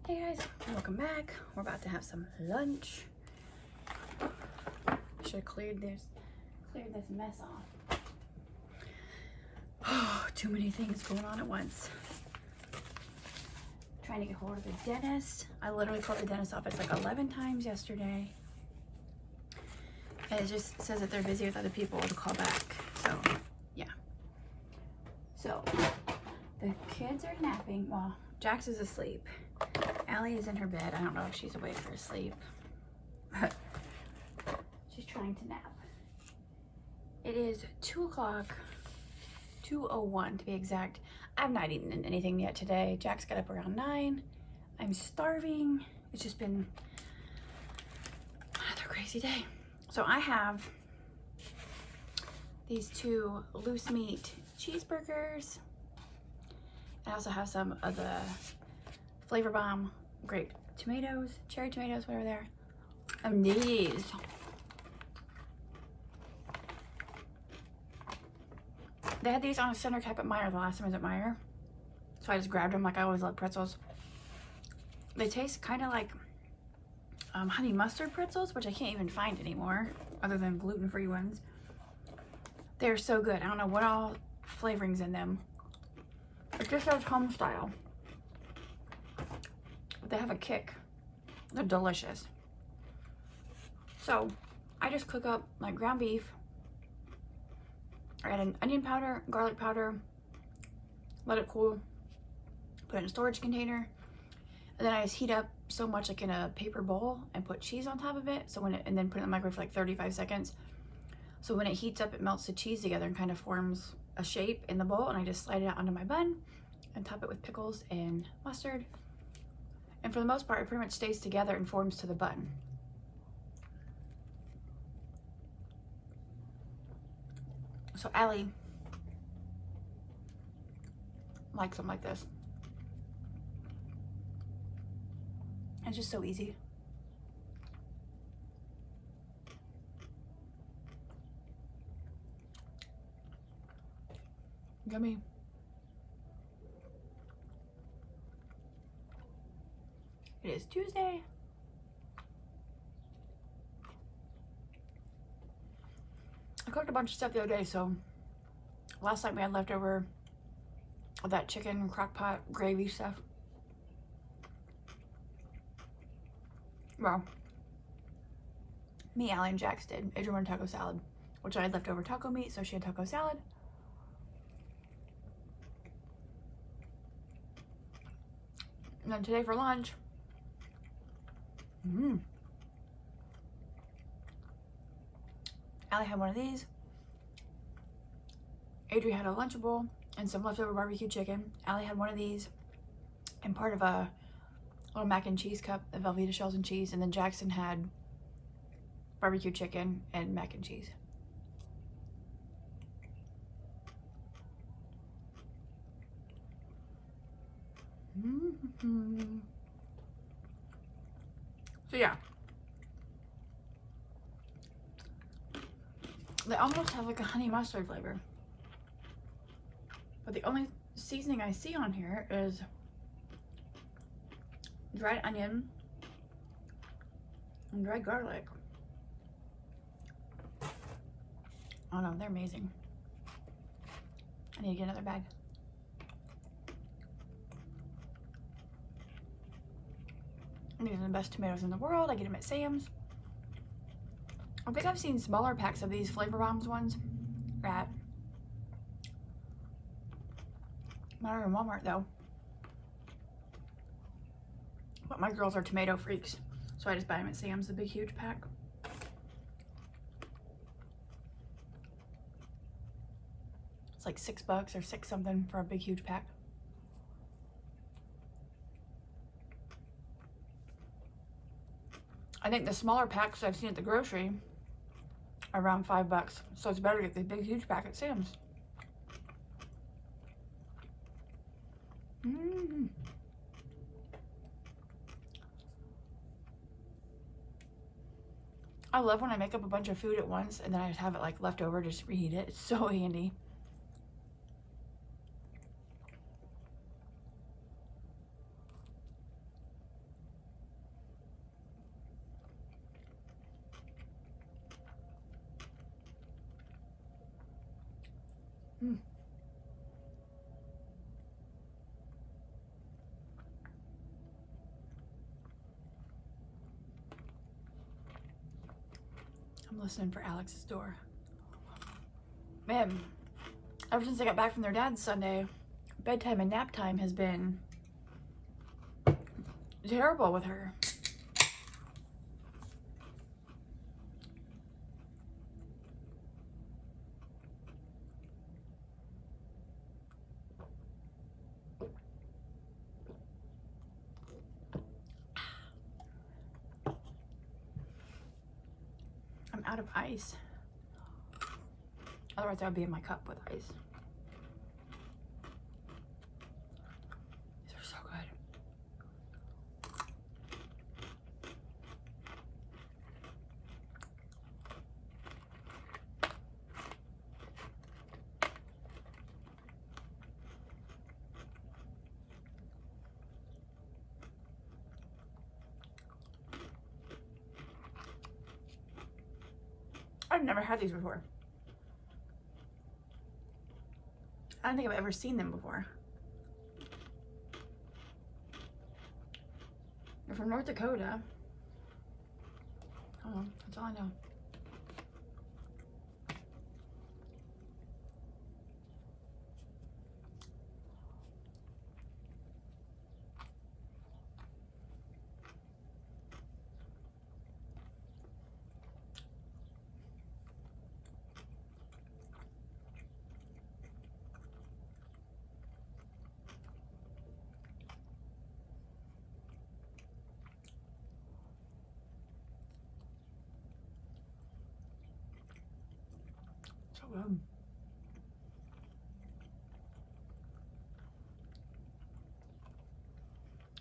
Hey guys, welcome back. We're about to have some lunch. Should have cleared this mess off. Oh, too many things going on at once. Trying to get hold of the dentist. I literally called the dentist office like 11 times yesterday. And it just says that they're busy with other people to call back. So, yeah. So, the kids are napping. Well, Jax is asleep. Allie is in her bed. I don't know if she's awake or asleep. She's trying to nap. It is 2 o'clock, 2:01 to be exact. I've not eaten anything yet today. Jax got up around 9. I'm starving. It's just been another crazy day. So I have these 2 loose meat cheeseburgers. I also have some of the Flavor Bomb grape tomatoes, cherry tomatoes, whatever they're. And these. They had these on a center cap at Meijer the last time I was at Meijer. So I just grabbed them like I always love pretzels. They taste kind of like honey mustard pretzels, which I can't even find anymore other than gluten-free ones. They're so good. I don't know what all flavorings in them. It just says home style. But they have a kick. They're delicious. So I just cook up like ground beef. I add an onion powder, garlic powder, let it cool, put it in a storage container, and then I just heat up so much like in a paper bowl and put cheese on top of it. So when and then put it in the microwave for like 35 seconds. So when it heats up, it melts the cheese together and kind of forms a shape in the bowl, and I just slide it out onto my bun and top it with pickles and mustard. And for the most part, it pretty much stays together and forms to the bun. So Allie likes them like this. It's just so easy. Yummy. It is Tuesday. I cooked a bunch of stuff the other day, so last night we had leftover of that chicken crock pot gravy stuff. Well, me, Allie, and Jax did. Adrian wanted taco salad, which I had leftover taco meat, so she had taco salad. And then today for lunch, Allie had one of these. Adri had a Lunchable and some leftover barbecue chicken. Allie had one of these and part of a little mac and cheese cup of Velveeta shells and cheese. And then Jackson had barbecue chicken and mac and cheese. So yeah. They almost have like a honey mustard flavor. But the only seasoning I see on here is dried onion and dried garlic. Oh no, they're amazing. I need to get another bag. These are the best tomatoes in the world. I get them at Sam's. I think I've seen smaller packs of these Flavor Bombs ones at Meijer and Walmart though. But my girls are tomato freaks, so I just buy them at Sam's, the big huge pack. It's like $6 or 6 something for a big huge pack. I think the smaller packs I've seen at the grocery are around $5, so it's better to get the big huge pack at Sam's. I love when I make up a bunch of food at once and then I just have it like left over to just reheat it. It's so handy. Mm. I'm listening for Alex's door. Man, ever since I got back from their dad's Sunday, bedtime and nap time has been terrible with her. I'm out of ice. Otherwise, that would be in my cup with ice. These are so good. I've never had these before. I don't think I've ever seen them before. They're from North Dakota. Oh, that's all I know.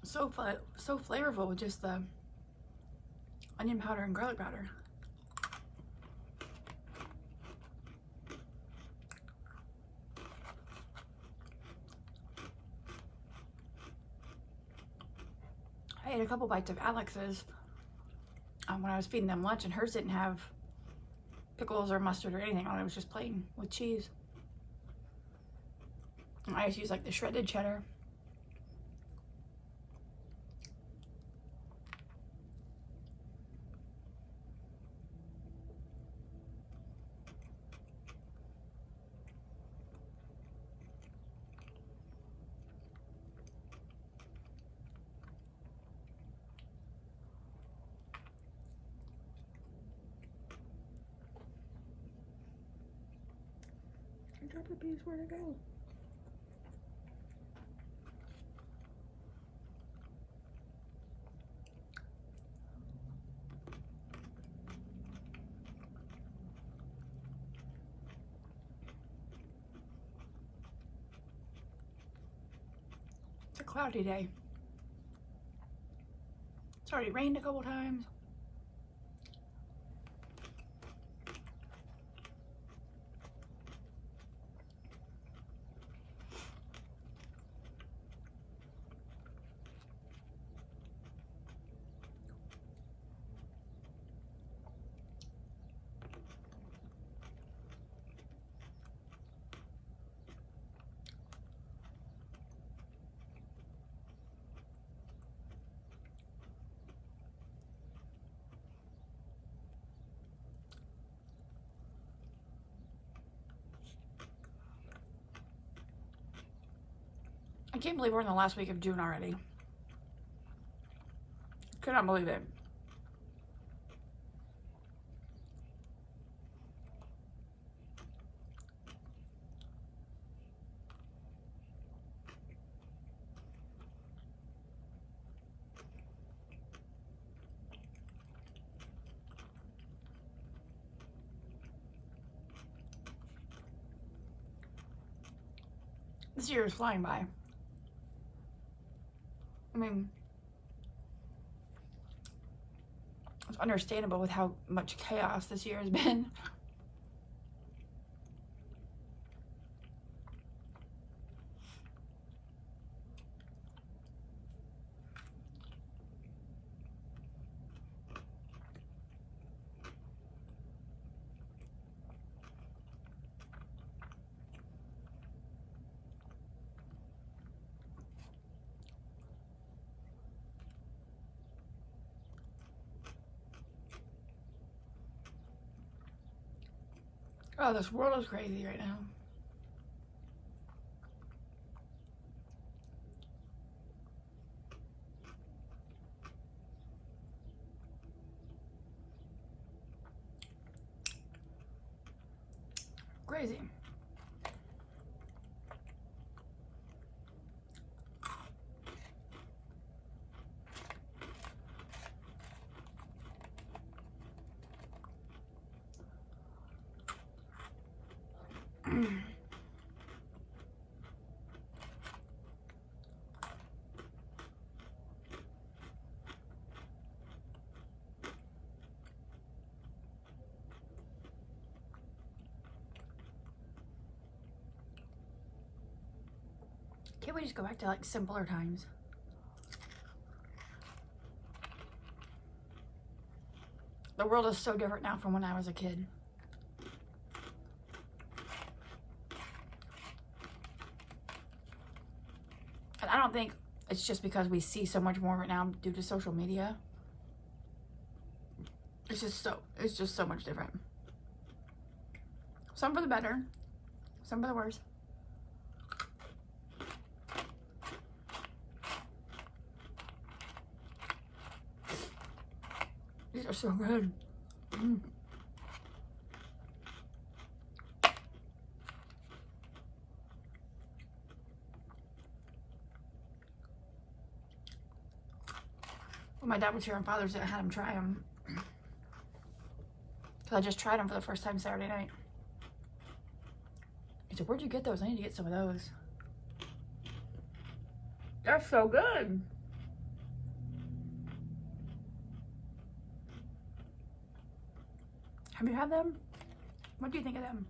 So good. So flavorful with just the onion powder and garlic powder. I ate a couple bites of Alex's when I was feeding them lunch, and hers didn't have pickles or mustard or anything on it. It was just plain with cheese. And I just use like the shredded cheddar. I dropped the piece, where'd it go? It's a cloudy day. It's already rained a couple times. I can't believe we're in the last week of June already. Could not believe it. This year is flying by. I mean, it's understandable with how much chaos this year has been. Oh, this world is crazy right now. Crazy. Can't we just go back to like simpler times? The world is so different now from when I was a kid. And I don't think it's just because we see so much more right now due to social media. It's just so much different. Some for the better, some for the worse. These are so good. Mm. When my dad was here on Father's Day, I had him try them. Because I just tried them for the first time Saturday night. He said, "Where'd you get those? I need to get some of those." They're so good. Have you had them? What do you think of them?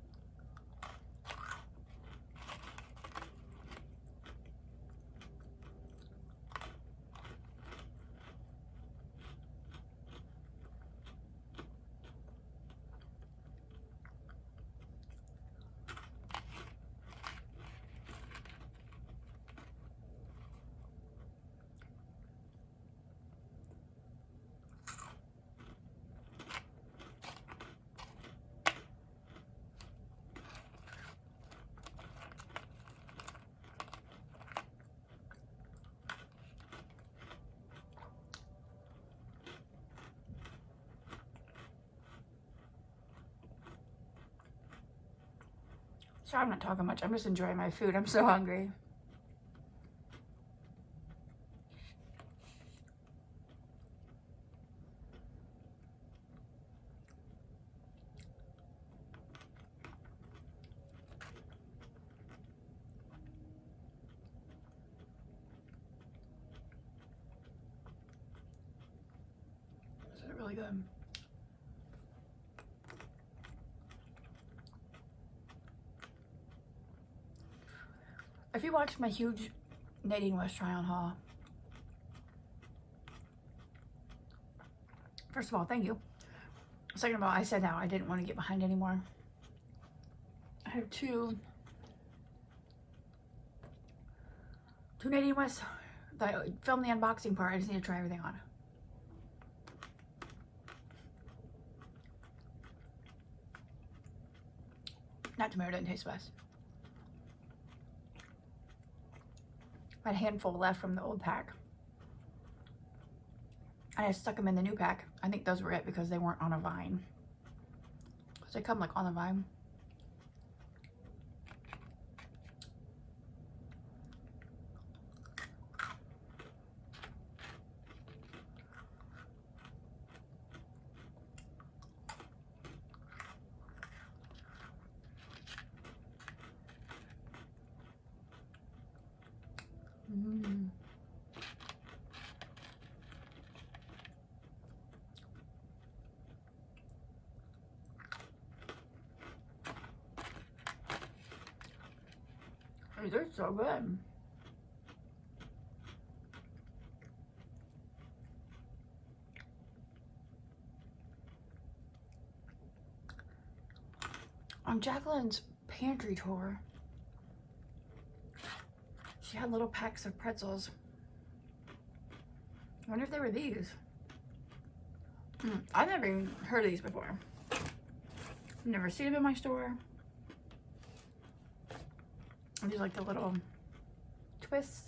Sorry, I'm not talking much. I'm just enjoying my food. I'm so hungry. This is really good. If you watched my huge Nadine West try-on haul, first of all, thank you. Second of all, I said now I didn't want to get behind anymore. I have two Nadine West that I filmed the unboxing part. I just need to try everything on. That tomato didn't taste best. I had a handful left from the old pack. And I stuck them in the new pack. I think those were it because they weren't on a vine. Because they come like on a vine. Mm. They're so good. On Jacqueline's pantry tour, she had little packs of pretzels. I wonder if they were these. I've never even heard of these before. I've never seen them in my store. I just like the little twists.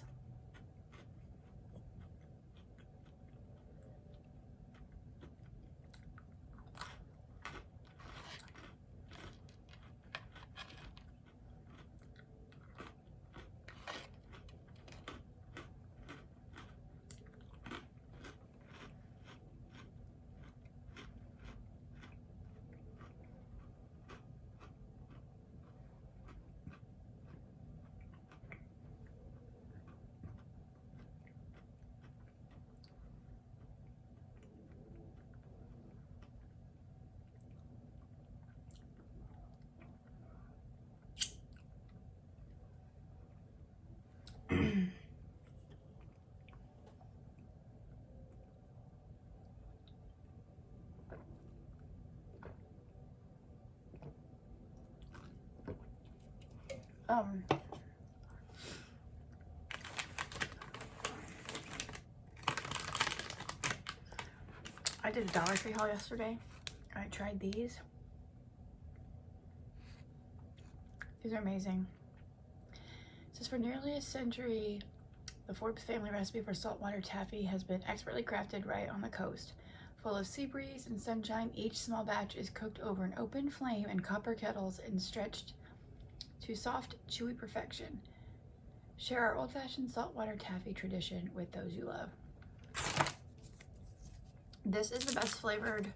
I did a Dollar Tree haul yesterday. I tried these. These are amazing. It says, for nearly a century, the Forbes family recipe for saltwater taffy has been expertly crafted right on the coast. Full of sea breeze and sunshine, each small batch is cooked over an open flame in copper kettles and stretched to soft, chewy perfection. Share our old-fashioned saltwater taffy tradition with those you love. This is the best flavored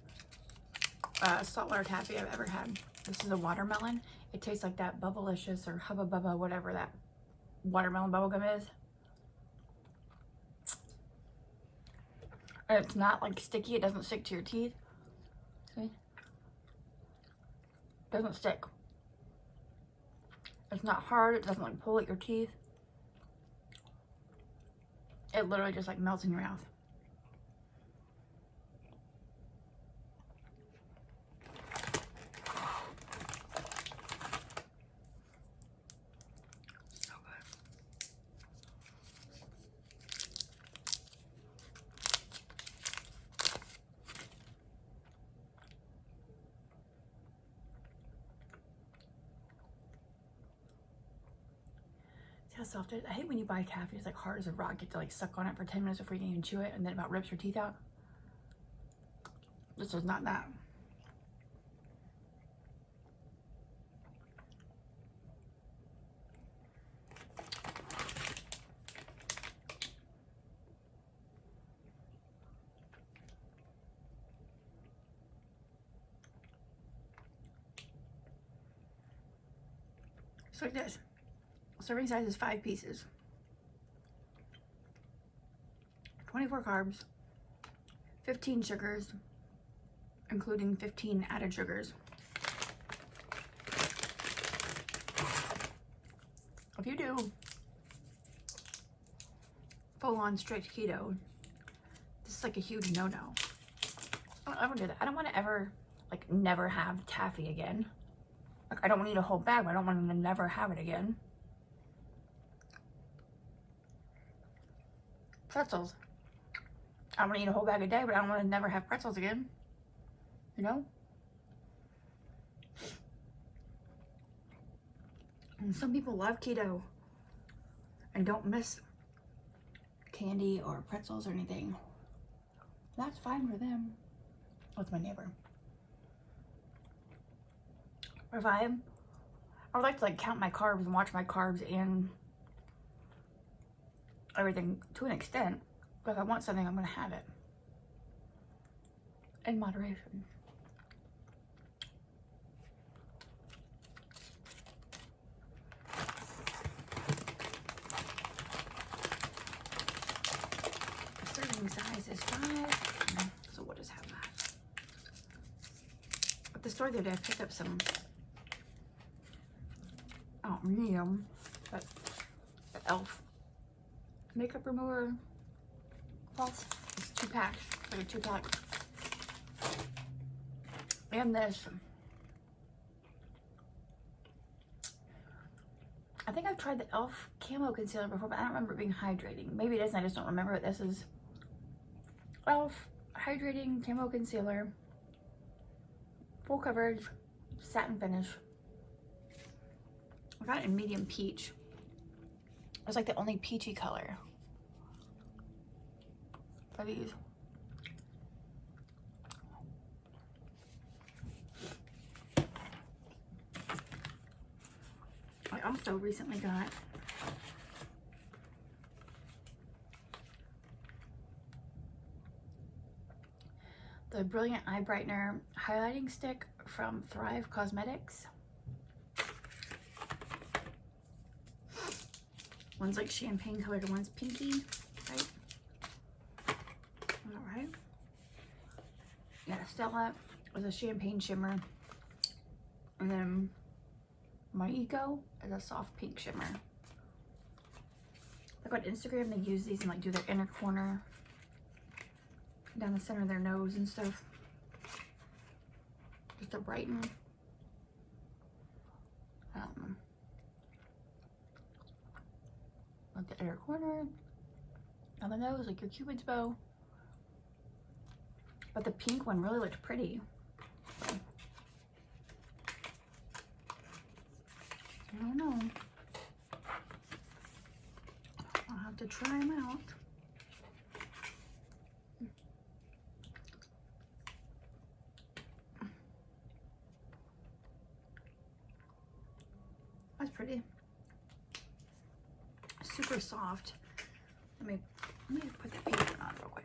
saltwater taffy I've ever had. This is a watermelon. It tastes like that Bubblicious or Hubba Bubba, whatever that watermelon bubblegum is. And it's not like sticky. It doesn't stick to your teeth. See? It doesn't stick. It's not hard. It doesn't like pull at your teeth. It literally just like melts in your mouth. So good. See how soft it is? I hate when you buy taffy, it's like hard as a rock. You have to like suck on it for 10 minutes before you can even chew it, and then it about rips your teeth out. This is not that. It's like this. Serving size is 5 pieces. 24 carbs, 15 sugars, including 15 added sugars. If you do full-on strict keto, this is like a huge no-no. I don't ever do that. I don't want to ever, like, never have taffy again. Like, I don't want to eat a whole bag, but I don't want to never have it again. Pretzels. I want to eat a whole bag a day, but I don't want to never have pretzels again. You know? And some people love keto and don't miss candy or pretzels or anything. That's fine for them. What's my neighbor? Or if I would like to like count my carbs and watch my carbs and everything to an extent. But if I want something, I'm gonna have it in moderation. The serving size is 5, so we'll just have that. At the store the other day, I picked up some, I don't need them, but the e.l.f. makeup remover false. It's 2 packs, like a 2-pack. And this. I think I've tried the e.l.f. camo concealer before, but I don't remember it being hydrating. Maybe it is, and I just don't remember it. This is e.l.f. hydrating camo concealer, full coverage, satin finish. I got it in medium peach. It was like the only peachy color for these. I also recently got the Brilliant Eye Brightener Highlighting Stick from Thrive Cosmetics. One's like champagne colored, one's pinky, right? All right. Yeah, Stella was a champagne shimmer. And then My Eco is a soft pink shimmer. Like on Instagram, they use these and like do their inner corner, down the center of their nose and stuff. Just to brighten. Like the inner corner, on the nose, like your Cupid's bow. But the pink one really looked pretty. So, I don't know. I'll have to try them out. That's pretty. Super soft. Let me put the pink one on real quick.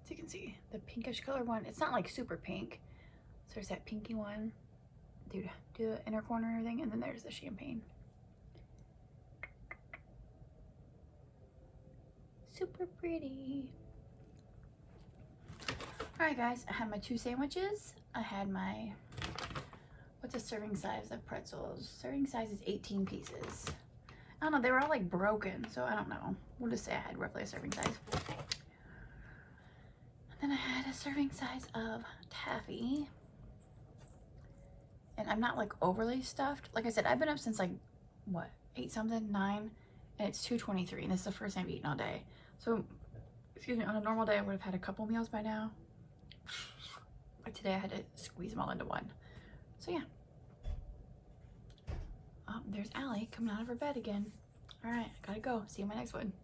So you can see the pinkish color one. It's not like super pink. So there's that pinky one. Do the inner corner and everything, and then there's the champagne. Super pretty. All right, guys, I had my 2 sandwiches. I had my, what's a serving size of pretzels? Serving size is 18 pieces. I don't know, they were all like broken, so I don't know. We'll just say I had roughly a serving size. And then I had a serving size of taffy. And I'm not like overly stuffed. Like I said, I've been up since like, what, 8 something, 9, and it's 2:23, and this is the first time I've eaten all day. So, excuse me, on a normal day, I would have had a couple meals by now. But today I had to squeeze them all into one. So yeah. There's Allie coming out of her bed again. All right, I gotta go. See you in my next one.